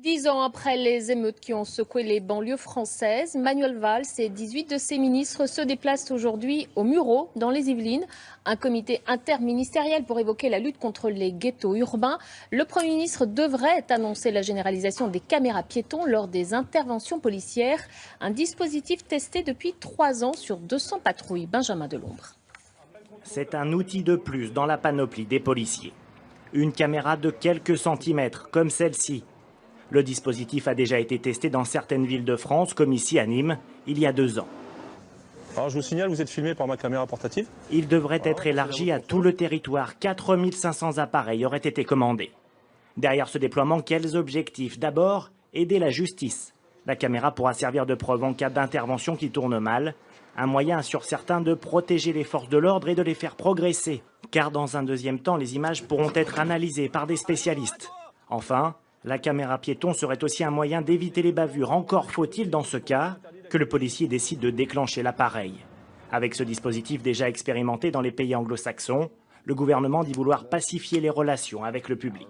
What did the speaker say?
10 ans après les émeutes qui ont secoué les banlieues françaises, Manuel Valls et 18 de ses ministres se déplacent aujourd'hui au Mureau, dans les Yvelines. Un comité interministériel pour évoquer la lutte contre les ghettos urbains. Le Premier ministre devrait annoncer la généralisation des caméras piétons lors des interventions policières. Un dispositif testé depuis 3 ans sur 200 patrouilles. Benjamin Delombre. C'est un outil de plus dans la panoplie des policiers. Une caméra de quelques centimètres, comme celle-ci. Le dispositif a déjà été testé dans certaines villes de France, comme ici à Nîmes, il y a 2 ans. Alors je vous signale, vous êtes filmé par ma caméra portative. Il devrait être élargi à tout le territoire. 4500 appareils auraient été commandés. Derrière ce déploiement, quels objectifs? D'abord, aider la justice. La caméra pourra servir de preuve en cas d'intervention qui tourne mal. Un moyen sur certains de protéger les forces de l'ordre et de les faire progresser. Car dans un deuxième temps, les images pourront être analysées par des spécialistes. Enfin, la caméra piéton serait aussi un moyen d'éviter les bavures. Encore faut-il, dans ce cas, que le policier décide de déclencher l'appareil. Avec ce dispositif déjà expérimenté dans les pays anglo-saxons, le gouvernement dit vouloir pacifier les relations avec le public.